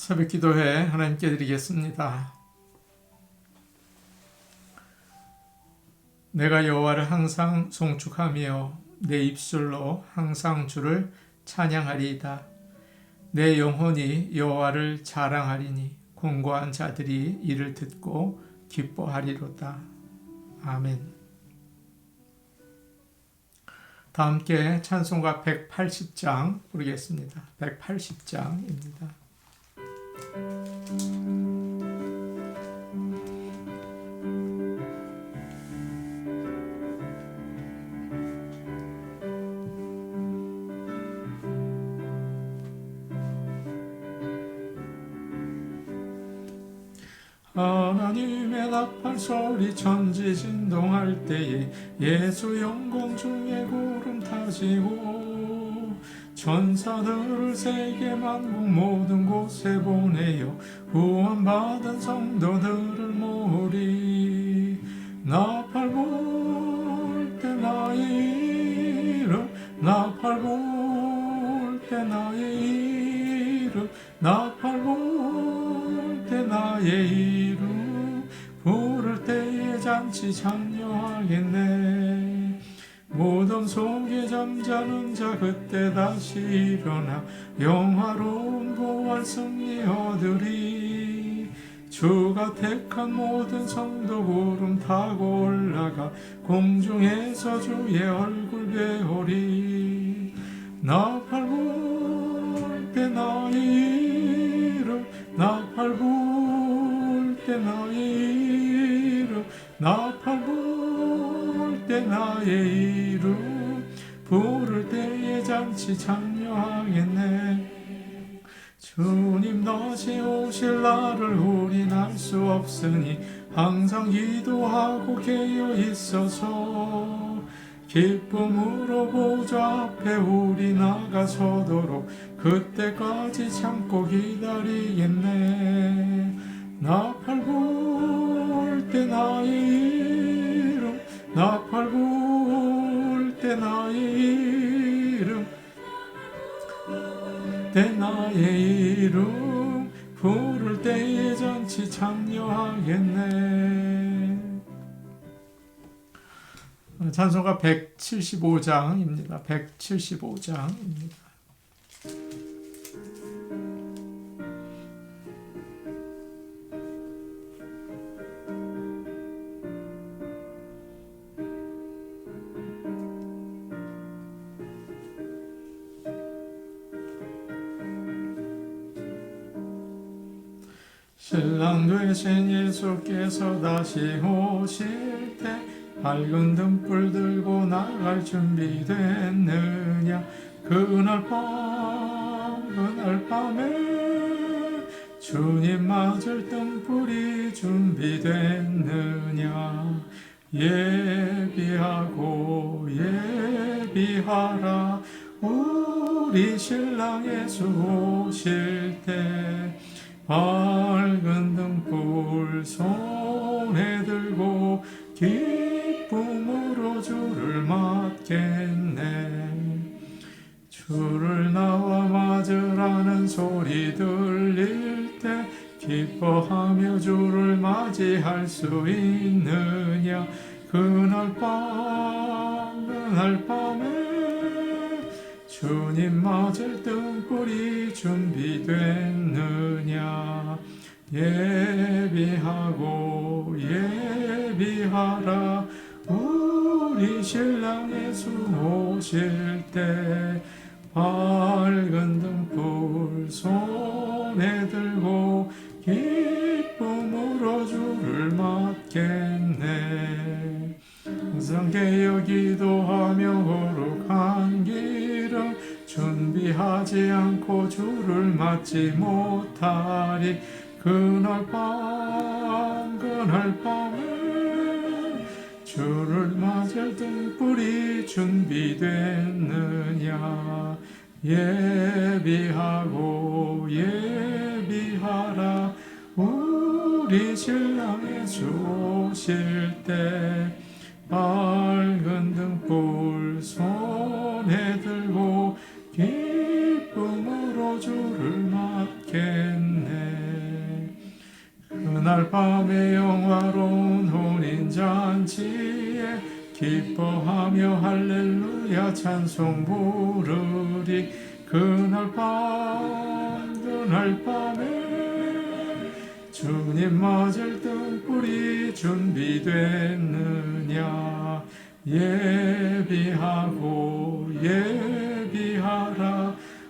새벽 기도회 하나님께 드리겠습니다. 내가 여호와를 항상 송축하며 내 입술로 항상 주를 찬양하리이다. 내 영혼이 여호와를 자랑하리니 공고한 자들이 이를 듣고 기뻐하리로다. 아멘. 다 함께 찬송가 180장 부르겠습니다. 180장입니다. 하나님의 나팔 소리 천지 진동할 때에 예수 영광 중에 구름 타시고 천사들을 세계 만국 모든 곳에 보내어 구원받은 성도들을 모으리. 나팔 불 때 나의 이름, 나팔 불 때 나의 이름, 나팔 불 때 나의 이름, 부를 때에 잔치 참여하겠네. 무덤 속에 잠자는 자 그때 다시 일어나 영화로운 부활 승리 얻으리. 주가 택한 모든 성도 구름 타고 올라가 공중에서 주의 얼굴 배우리. 나팔 불 때 나의 이름, 나팔 불 때 나의 이름, 나팔 불 때 나의 이름, 부를 때에 잔치 참여하겠네. 주님 다시 오실 날을 우린 알 수 없으니 항상 기도하고 깨어 있어서 기쁨으로 보좌 앞에 우리 나가서도록 그때까지 참고 기다리겠네. 나팔 불 때 나의 이름, 나팔 불 때 나의 이름, 때 나의 이름, 부를 때에 잔치 참여하겠네. 찬송가 175장입니다. 175장입니다. 신랑 되신 예수께서 다시 오실 때 밝은 등불 들고 나갈 준비됐느냐. 그날 밤에 주님 맞을 등불이 준비됐느냐. 예비하고 예비하라. 우리 신랑 예수 오실 때 밝은 등불 손에 들고 기쁨으로 주를 맞겠네. 주를 나와 맞으라는 소리 들릴 때 기뻐하며 주를 맞이할 수 있느냐. 그날 밤에 주님 맞을 등불이 준비됐느냐. 예비하고 예비하라. 우리 신랑 예수 오실 때 밝은 등불 손에 들고 기쁨으로 주를 맞겠네. 항상 깨어 기도하며 거룩한 길을 준비하지 않고 주를 맞지 못하리. 그날 밤에 주를 맞을 등불이 준비됐느냐. 예비하고 예비하라. 우리 신랑 예수 오실 때 밝은 등불 손에 들고 기쁨으로 주를 맞겠네. 그날 밤에 영화로운 혼인잔치에 기뻐하며 할렐루야 찬송 부르리. 그날 밤에 주님 맞을 등불이 준비됐느냐. 예비하라.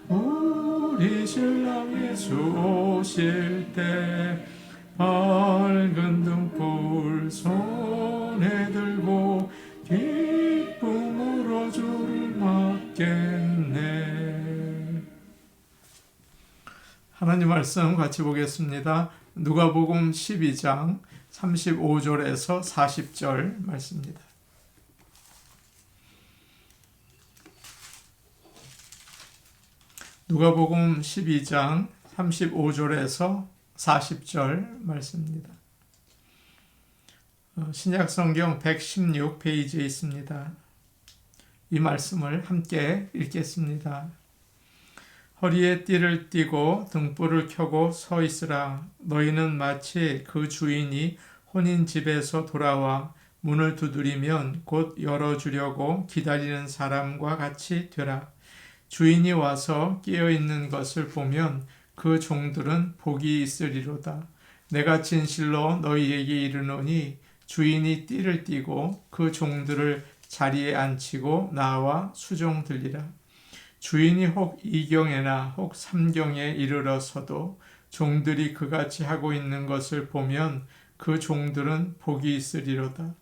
우리 신랑 예수 오실 때 밝은 등불 손에 들고 기쁨으로 주를 맞겠네. 하나님 말씀 같이 보겠습니다. 누가복음 12장 35절에서 40절 말씀입니다. 누가복음 12장 35절에서 40절 말씀입니다. 신약성경 116페이지에 있습니다. 이 말씀을 함께 읽겠습니다. 허리에 띠를 띠고 등불을 켜고 서 있으라. 너희는 마치 그 주인이 혼인집에서 돌아와 문을 두드리면 곧 열어주려고 기다리는 사람과 같이 되라. 주인이 와서 깨어있는 것을 보면 그 종들은 복이 있으리로다. 내가 진실로 너희에게 이르노니 주인이 띠를 띠고 그 종들을 자리에 앉히고 나와 수종들리라. 주인이 혹 2경에나 혹 3경에 이르러서도 종들이 그같이 하고 있는 것을 보면 그 종들은 복이 있으리로다.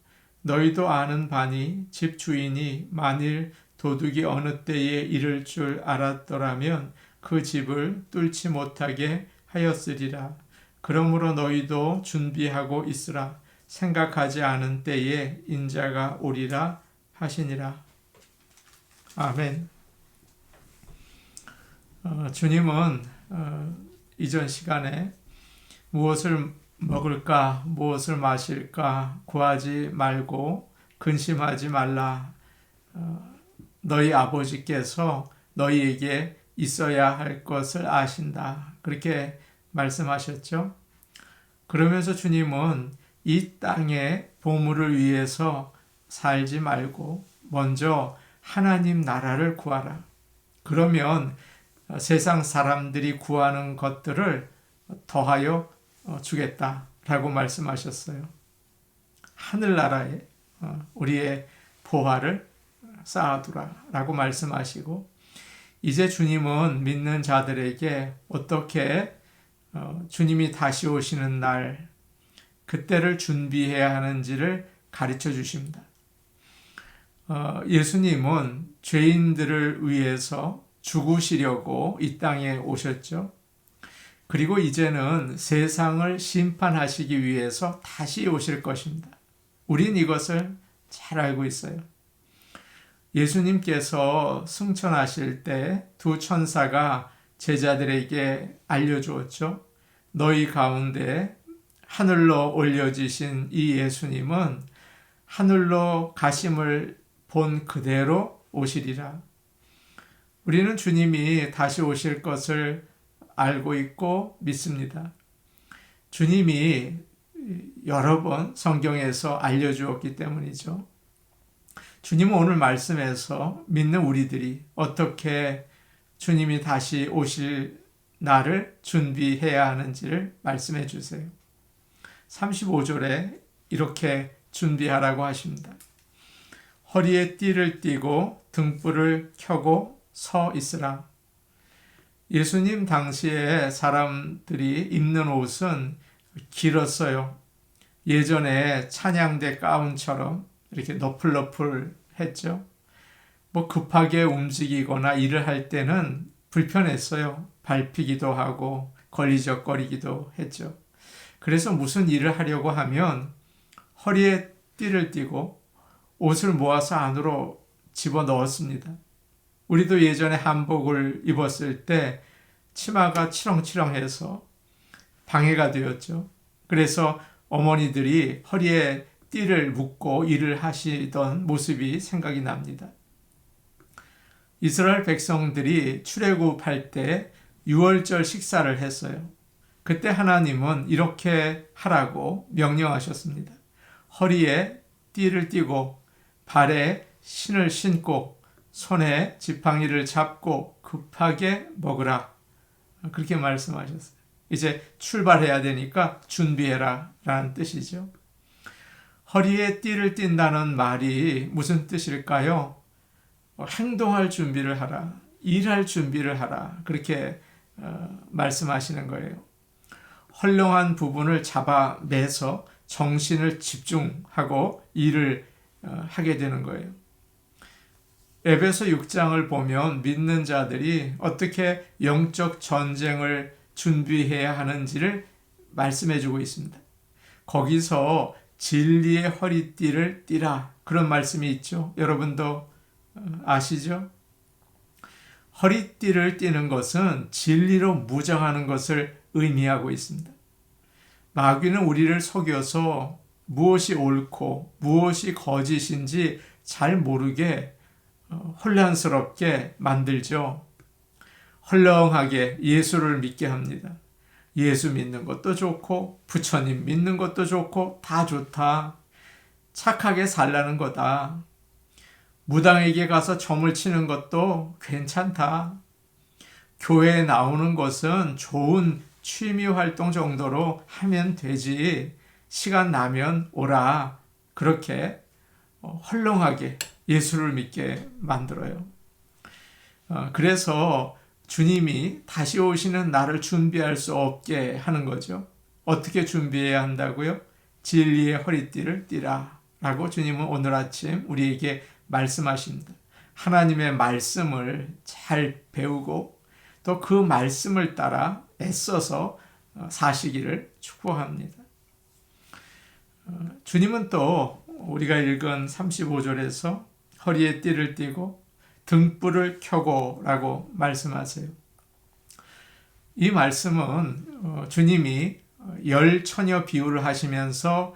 너희도 아는 바니 집 주인이 만일 도둑이 어느 때에 이를 줄 알았더라면 그 집을 뚫지 못하게 하였으리라. 그러므로 너희도 준비하고 있으라. 생각하지 않은 때에 인자가 오리라 하시니라. 아멘. 주님은 이전 시간에 무엇을 먹을까, 무엇을 마실까 구하지 말고 근심하지 말라. 너희 아버지께서 너희에게 있어야 할 것을 아신다. 그렇게 말씀하셨죠. 그러면서 주님은 이 땅의 보물을 위해서 살지 말고 먼저 하나님 나라를 구하라. 그러면 세상 사람들이 구하는 것들을 더하여 주겠다라고 말씀하셨어요. 하늘나라에 우리의 보화를 쌓아두라라고 말씀하시고, 이제 주님은 믿는 자들에게 어떻게 주님이 다시 오시는 날 그때를 준비해야 하는지를 가르쳐 주십니다. 예수님은 죄인들을 위해서 죽으시려고 이 땅에 오셨죠. 그리고 이제는 세상을 심판하시기 위해서 다시 오실 것입니다. 우린 이것을 잘 알고 있어요. 예수님께서 승천하실 때 두 천사가 제자들에게 알려주었죠. 너희 가운데 하늘로 올려지신 이 예수님은 하늘로 가심을 본 그대로 오시리라. 우리는 주님이 다시 오실 것을 알고 있고 믿습니다. 주님이 여러 번 성경에서 알려주었기 때문이죠. 주님은 오늘 말씀에서 믿는 우리들이 어떻게 주님이 다시 오실 날을 준비해야 하는지를 말씀해 주세요. 35절에 이렇게 준비하라고 하십니다. 허리에 띠를 띠고 등불을 켜고 서 있으라. 예수님 당시에 사람들이 입는 옷은 길었어요. 예전에 찬양대 가운처럼 이렇게 너플너플 했죠. 급하게 움직이거나 일을 할 때는 불편했어요. 밟히기도 하고 걸리적거리기도 했죠. 그래서 무슨 일을 하려고 하면 허리에 띠를 띠고 옷을 모아서 안으로 집어넣었습니다. 우리도 예전에 한복을 입었을 때 치마가 치렁치렁해서 방해가 되었죠. 그래서 어머니들이 허리에 띠를 묶고 일을 하시던 모습이 생각이 납니다. 이스라엘 백성들이 출애굽할 때 6월절 식사를 했어요. 그때 하나님은 이렇게 하라고 명령하셨습니다. 허리에 띠를 띠고 발에 신을 신고 손에 지팡이를 잡고 급하게 먹으라. 그렇게 말씀하셨어요. 이제 출발해야 되니까 준비해라 라는 뜻이죠. 허리에 띠를 띈다는 말이 무슨 뜻일까요? 행동할 준비를 하라, 일할 준비를 하라, 그렇게 말씀하시는 거예요. 헐렁한 부분을 잡아 매서 정신을 집중하고 일을 하게 되는 거예요. 에베소 6장을 보면 믿는 자들이 어떻게 영적 전쟁을 준비해야 하는지를 말씀해 주고 있습니다. 거기서 진리의 허리띠를 띠라, 그런 말씀이 있죠. 여러분도 아시죠? 허리띠를 띠는 것은 진리로 무장하는 것을 의미하고 있습니다. 마귀는 우리를 속여서 무엇이 옳고 무엇이 거짓인지 잘 모르게 혼란스럽게 만들죠. 헐렁하게 예수를 믿게 합니다. 예수 믿는 것도 좋고 부처님 믿는 것도 좋고 다 좋다. 착하게 살라는 거다. 무당에게 가서 점을 치는 것도 괜찮다. 교회에 나오는 것은 좋은 취미 활동 정도로 하면 되지. 시간 나면 오라. 그렇게 헐렁하게 예수를 믿게 만들어요. 그래서 주님이 다시 오시는 날을 준비할 수 없게 하는 거죠. 어떻게 준비해야 한다고요? 진리의 허리띠를 띠라 라고 주님은 오늘 아침 우리에게 말씀하십니다. 하나님의 말씀을 잘 배우고 또 그 말씀을 따라 애써서 사시기를 축복합니다. 주님은 또 우리가 읽은 35절에서 허리에 띠를 띠고 등불을 켜고 라고 말씀하세요. 이 말씀은 주님이 열 처녀 비유를 하시면서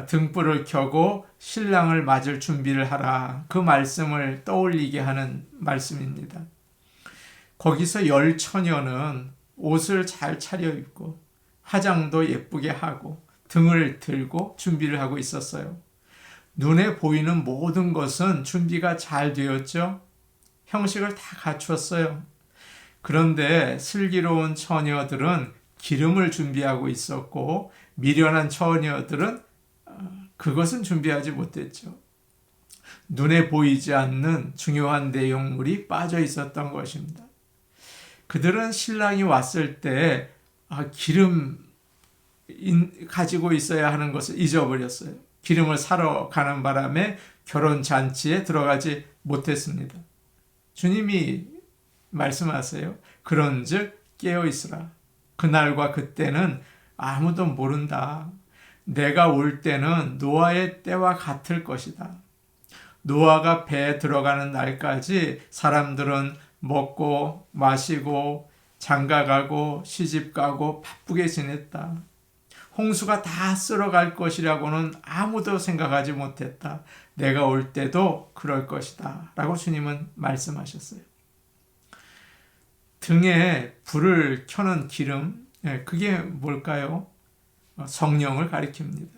등불을 켜고 신랑을 맞을 준비를 하라, 그 말씀을 떠올리게 하는 말씀입니다. 거기서 열 처녀는 옷을 잘 차려입고 화장도 예쁘게 하고 등을 들고 준비를 하고 있었어요. 눈에 보이는 모든 것은 준비가 잘 되었죠. 형식을 다 갖추었어요. 그런데 슬기로운 처녀들은 기름을 준비하고 있었고 미련한 처녀들은 그것은 준비하지 못했죠. 눈에 보이지 않는 중요한 내용물이 빠져 있었던 것입니다. 그들은 신랑이 왔을 때 기름 가지고 있어야 하는 것을 잊어버렸어요. 기름을 사러 가는 바람에 결혼 잔치에 들어가지 못했습니다. 주님이 말씀하세요. 그런즉 깨어 있으라. 그날과 그때는 아무도 모른다. 내가 올 때는 노아의 때와 같을 것이다. 노아가 배에 들어가는 날까지 사람들은 먹고 마시고 장가가고 시집가고 바쁘게 지냈다. 홍수가 다 쓸어갈 것이라고는 아무도 생각하지 못했다. 내가 올 때도 그럴 것이다 라고 주님은 말씀하셨어요. 등에 불을 켜는 기름, 그게 뭘까요? 성령을 가리킵니다.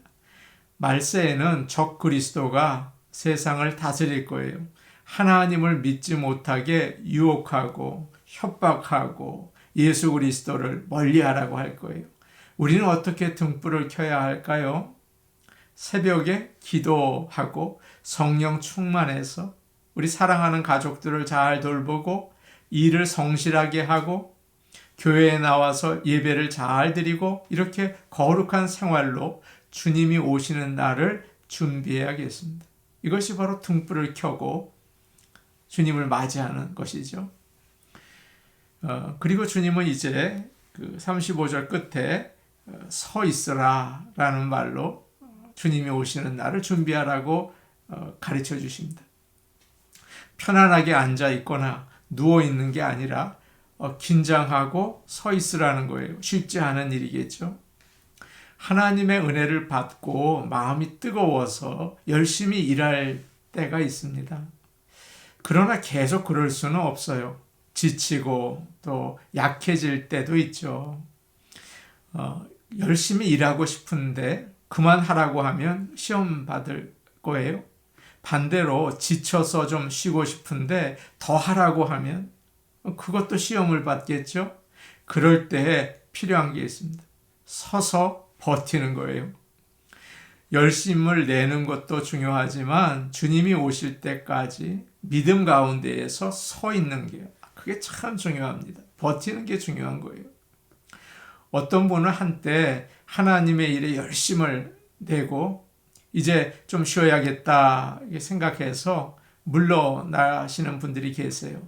말세에는 적 그리스도가 세상을 다스릴 거예요. 하나님을 믿지 못하게 유혹하고 협박하고 예수 그리스도를 멀리하라고 할 거예요. 우리는 어떻게 등불을 켜야 할까요? 새벽에 기도하고 성령 충만해서 우리 사랑하는 가족들을 잘 돌보고 일을 성실하게 하고 교회에 나와서 예배를 잘 드리고 이렇게 거룩한 생활로 주님이 오시는 날을 준비해야겠습니다. 이것이 바로 등불을 켜고 주님을 맞이하는 것이죠. 그리고 주님은 이제 그 35절 끝에 서 있으라 라는 말로 주님이 오시는 날을 준비하라고 가르쳐 주십니다. 편안하게 앉아 있거나 누워 있는 게 아니라 긴장하고 서 있으라는 거예요. 쉽지 않은 일이겠죠. 하나님의 은혜를 받고 마음이 뜨거워서 열심히 일할 때가 있습니다. 그러나 계속 그럴 수는 없어요. 지치고 또 약해질 때도 있죠. 열심히 일하고 싶은데 그만하라고 하면 시험 받을 거예요. 반대로 지쳐서 좀 쉬고 싶은데 더 하라고 하면 그것도 시험을 받겠죠. 그럴 때 필요한 게 있습니다. 서서 버티는 거예요. 열심을 내는 것도 중요하지만 주님이 오실 때까지 믿음 가운데에서 서 있는 게 그게 참 중요합니다. 버티는 게 중요한 거예요. 어떤 분은 한때 하나님의 일에 열심을 내고 이제 좀 쉬어야겠다 생각해서 물러나시는 분들이 계세요.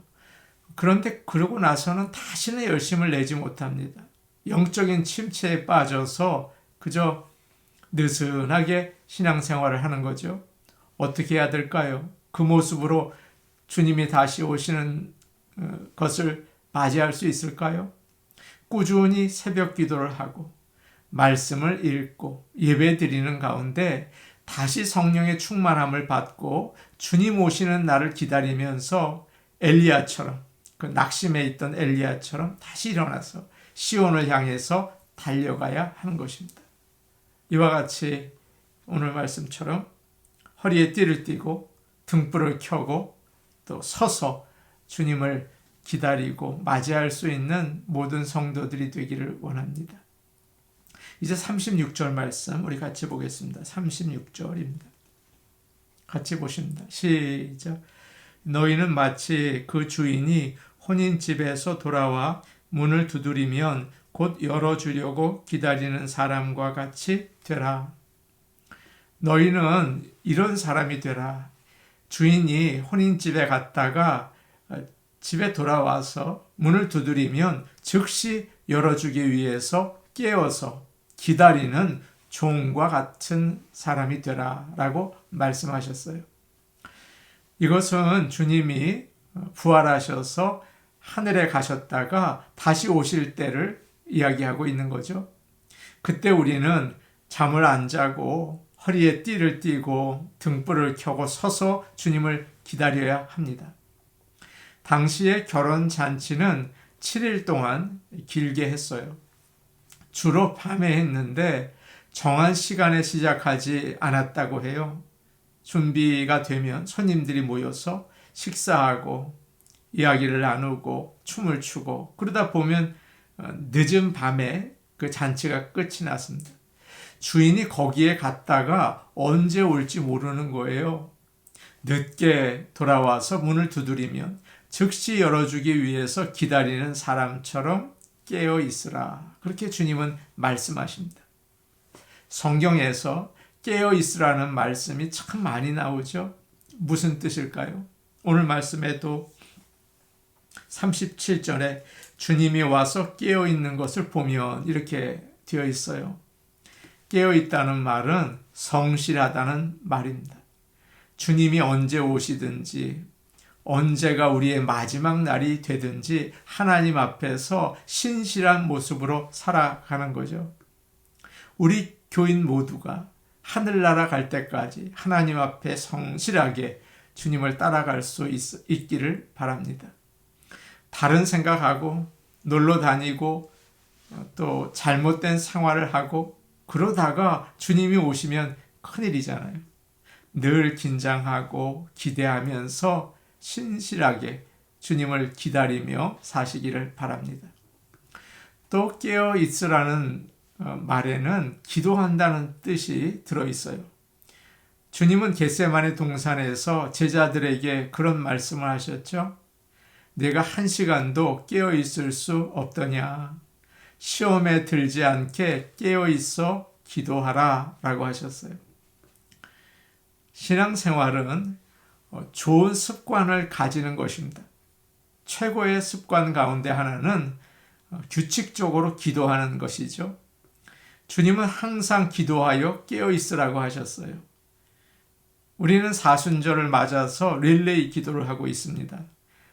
그런데 그러고 나서는 다시는 열심을 내지 못합니다. 영적인 침체에 빠져서 그저 느슨하게 신앙생활을 하는 거죠. 어떻게 해야 될까요? 그 모습으로 주님이 다시 오시는 것을 맞이할 수 있을까요? 꾸준히 새벽 기도를 하고 말씀을 읽고 예배 드리는 가운데 다시 성령의 충만함을 받고 주님 오시는 날을 기다리면서 엘리야처럼 그 낙심해 있던 엘리야처럼 다시 일어나서 시온을 향해서 달려가야 하는 것입니다. 이와 같이 오늘 말씀처럼 허리에 띠를 띠고 등불을 켜고 또 서서 주님을 기다리고 맞이할 수 있는 모든 성도들이 되기를 원합니다. 이제 36절 말씀 우리 같이 보겠습니다. 36절입니다. 같이 보십니다. 시작. 너희는 마치 그 주인이 혼인집에서 돌아와 문을 두드리면 곧 열어주려고 기다리는 사람과 같이 되라. 너희는 이런 사람이 되라. 주인이 혼인집에 갔다가 집에 돌아와서 문을 두드리면 즉시 열어주기 위해서 깨어서 기다리는 종과 같은 사람이 되라 라고 말씀하셨어요. 이것은 주님이 부활하셔서 하늘에 가셨다가 다시 오실 때를 이야기하고 있는 거죠. 그때 우리는 잠을 안 자고 허리에 띠를 띠고 등불을 켜고 서서 주님을 기다려야 합니다. 당시의 결혼 잔치는 7일 동안 길게 했어요. 주로 밤에 했는데 정한 시간에 시작하지 않았다고 해요. 준비가 되면 손님들이 모여서 식사하고 이야기를 나누고 춤을 추고 그러다 보면 늦은 밤에 그 잔치가 끝이 났습니다. 주인이 거기에 갔다가 언제 올지 모르는 거예요. 늦게 돌아와서 문을 두드리면 즉시 열어주기 위해서 기다리는 사람처럼 깨어 있으라. 그렇게 주님은 말씀하십니다. 성경에서 깨어 있으라는 말씀이 참 많이 나오죠. 무슨 뜻일까요? 오늘 말씀에도 37절에 주님이 와서 깨어 있는 것을 보면 이렇게 되어 있어요. 깨어 있다는 말은 성실하다는 말입니다. 주님이 언제 오시든지 언제가 우리의 마지막 날이 되든지 하나님 앞에서 신실한 모습으로 살아가는 거죠. 우리 교인 모두가 하늘나라 갈 때까지 하나님 앞에 성실하게 주님을 따라갈 수 있기를 바랍니다. 다른 생각하고 놀러 다니고 또 잘못된 생활을 하고 그러다가 주님이 오시면 큰일이잖아요. 늘 긴장하고 기대하면서 신실하게 주님을 기다리며 사시기를 바랍니다. 또 깨어 있으라는 말에는 기도한다는 뜻이 들어있어요. 주님은 겟세마네 동산에서 제자들에게 그런 말씀을 하셨죠. 내가 1시간도 깨어 있을 수 없더냐. 시험에 들지 않게 깨어 있어 기도하라 라고 하셨어요. 신앙생활은 좋은 습관을 가지는 것입니다. 최고의 습관 가운데 하나는 규칙적으로 기도하는 것이죠. 주님은 항상 기도하여 깨어 있으라고 하셨어요. 우리는 사순절을 맞아서 릴레이 기도를 하고 있습니다.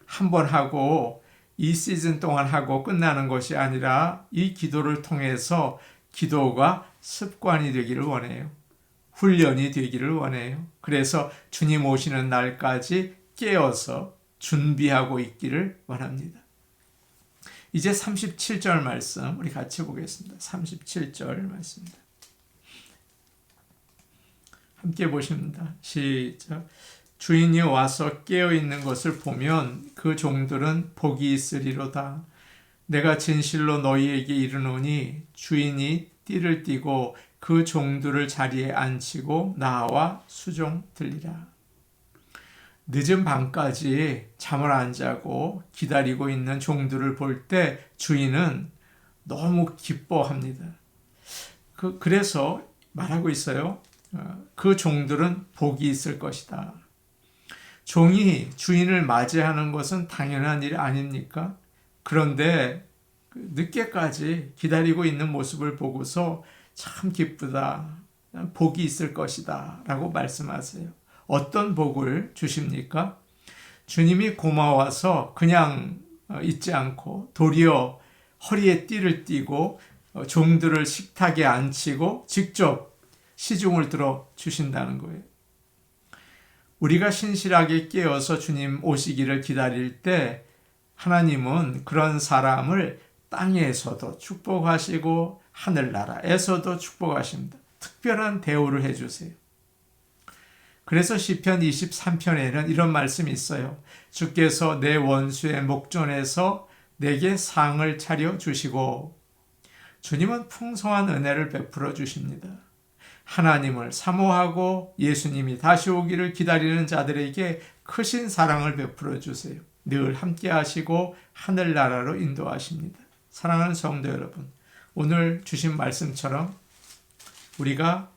한 번 하고 이 시즌 동안 하고 끝나는 것이 아니라 이 기도를 통해서 기도가 습관이 되기를 원해요. 훈련이 되기를 원해요. 그래서 주님 오시는 날까지 깨어서 준비하고 있기를 원합니다. 이제 37절 말씀 우리 같이 보겠습니다. 37절 말씀입니다. 함께 보십니다. 시작. 주인이 와서 깨어있는 것을 보면 그 종들은 복이 있으리로다. 내가 진실로 너희에게 이르노니 주인이 띠를 띠고 그 종들을 자리에 앉히고 나와 수종들리라. 늦은 밤까지 잠을 안 자고 기다리고 있는 종들을 볼 때 주인은 너무 기뻐합니다. 그래서 말하고 있어요. 그 종들은 복이 있을 것이다. 종이 주인을 맞이하는 것은 당연한 일 아닙니까? 그런데 늦게까지 기다리고 있는 모습을 보고서 참 기쁘다. 복이 있을 것이다. 라고 말씀하세요. 어떤 복을 주십니까? 주님이 고마워서 그냥 있지 않고 도리어 허리에 띠를 띠고 종들을 식탁에 앉히고 직접 시중을 들어 주신다는 거예요. 우리가 신실하게 깨어서 주님 오시기를 기다릴 때 하나님은 그런 사람을 땅에서도 축복하시고 하늘나라에서도 축복하십니다. 특별한 대우를 해주세요. 그래서 시편 23편에는 이런 말씀이 있어요. 주께서 내 원수의 목전에서 내게 상을 차려 주시고, 주님은 풍성한 은혜를 베풀어 주십니다. 하나님을 사모하고 예수님이 다시 오기를 기다리는 자들에게 크신 사랑을 베풀어 주세요. 늘 함께 하시고 하늘나라로 인도하십니다. 사랑하는 성도 여러분, 오늘 주신 말씀처럼 우리가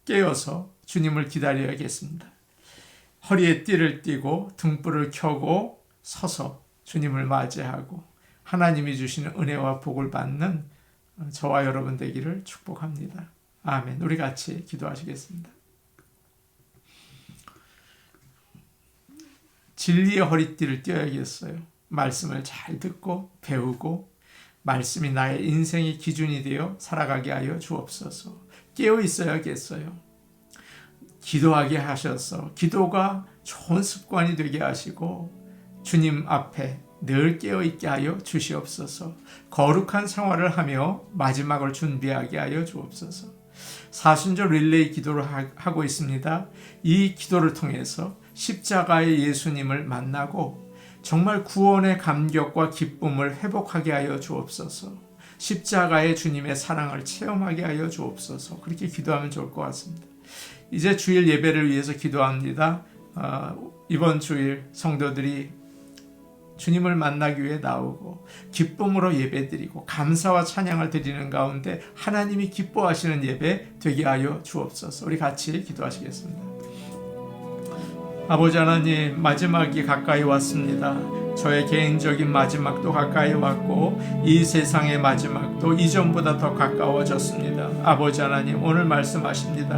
깨어서 주님을 기다려야겠습니다. 허리에 띠를 띠고 등불을 켜고 서서 주님을 맞이하고 하나님이 주시는 은혜와 복을 받는 저와 여러분 되기를 축복합니다. 아멘. 우리 같이 기도하시겠습니다. 진리의 허리띠를 띄어야겠어요. 말씀을 잘 듣고 배우고 말씀이 나의 인생의 기준이 되어 살아가게 하여 주옵소서. 깨어 있어야겠어요. 기도하게 하셔서 기도가 좋은 습관이 되게 하시고 주님 앞에 늘 깨어있게 하여 주시옵소서. 거룩한 생활을 하며 마지막을 준비하게 하여 주옵소서. 사순절 릴레이 기도를 하고 있습니다. 이 기도를 통해서 십자가의 예수님을 만나고 정말 구원의 감격과 기쁨을 회복하게 하여 주옵소서. 십자가의 주님의 사랑을 체험하게 하여 주옵소서. 그렇게 기도하면 좋을 것 같습니다. 이제 주일 예배를 위해서 기도합니다. 이번 주일 성도들이 주님을 만나기 위해 나오고 기쁨으로 예배드리고 감사와 찬양을 드리는 가운데 하나님이 기뻐하시는 예배 되게 하여 주옵소서. 우리 같이 기도하시겠습니다. 아버지 하나님, 마지막이 가까이 왔습니다. 저의 개인적인 마지막도 가까이 왔고 이 세상의 마지막도 이전보다 더 가까워졌습니다. 아버지 하나님, 오늘 말씀하십니다.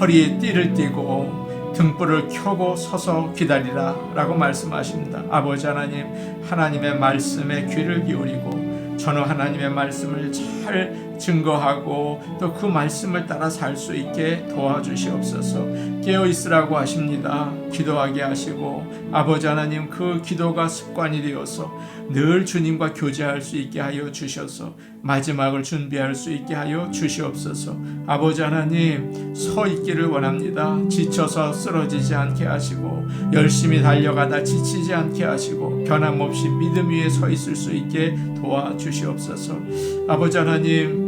허리에 띠를 띠고 등불을 켜고 서서 기다리라 라고 말씀하십니다. 아버지 하나님, 하나님의 말씀에 귀를 기울이고 저는 하나님의 말씀을 잘 증거하고 또 그 말씀을 따라 살 수 있게 도와주시옵소서. 깨어있으라고 하십니다. 기도하게 하시고 아버지 하나님, 그 기도가 습관이 되어서 늘 주님과 교제할 수 있게 하여 주셔서 마지막을 준비할 수 있게 하여 주시옵소서. 아버지 하나님, 서 있기를 원합니다. 지쳐서 쓰러지지 않게 하시고 열심히 달려가다 지치지 않게 하시고 변함없이 믿음 위에 서 있을 수 있게 도와주시옵소서. 아버지 하나님,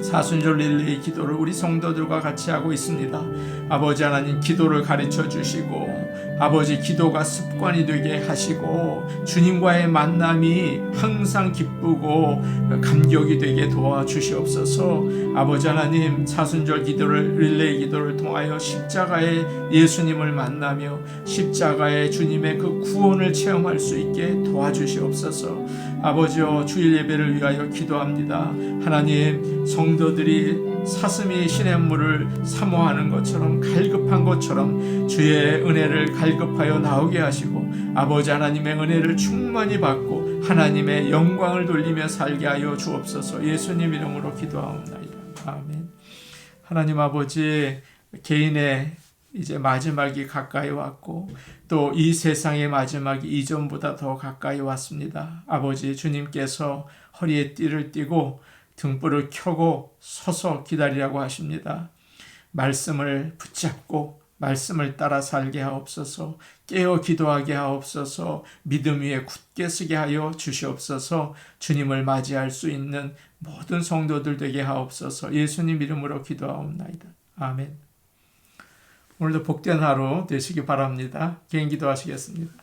사순절 릴레이 기도를 우리 성도들과 같이 하고 있습니다. 아버지 하나님, 기도를 가르쳐 주시고 아버지 기도가 습관이 되게 하시고 주님과의 만남이 항상 기쁘고 감격이 되게 도와주시옵소서. 아버지 하나님, 사순절 기도를 릴레이 기도를 통하여 십자가의 예수님을 만나며 십자가의 주님의 그 구원을 체험할 수 있게 도와주시옵소서. 아버지여, 주일 예배를 위하여 기도합니다. 하나님, 성도들이 사슴이 시냇물을 사모하는 것처럼 갈급한 것처럼 주의 은혜를 갈급하여 나오게 하시고 아버지 하나님의 은혜를 충만히 받고 하나님의 영광을 돌리며 살게 하여 주옵소서. 예수님 이름으로 기도하옵나이다. 아멘. 하나님 아버지, 개인의 이제 마지막이 가까이 왔고 또 이 세상의 마지막이 이전보다 더 가까이 왔습니다. 아버지 주님께서 허리에 띠를 띠고 등불을 켜고 서서 기다리라고 하십니다. 말씀을 붙잡고 말씀을 따라 살게 하옵소서. 깨어 기도하게 하옵소서. 믿음 위에 굳게 서게 하여 주시옵소서. 주님을 맞이할 수 있는 모든 성도들 되게 하옵소서. 예수님 이름으로 기도하옵나이다. 아멘. 오늘도 복된 하루 되시기 바랍니다. 개인 기도하시겠습니다.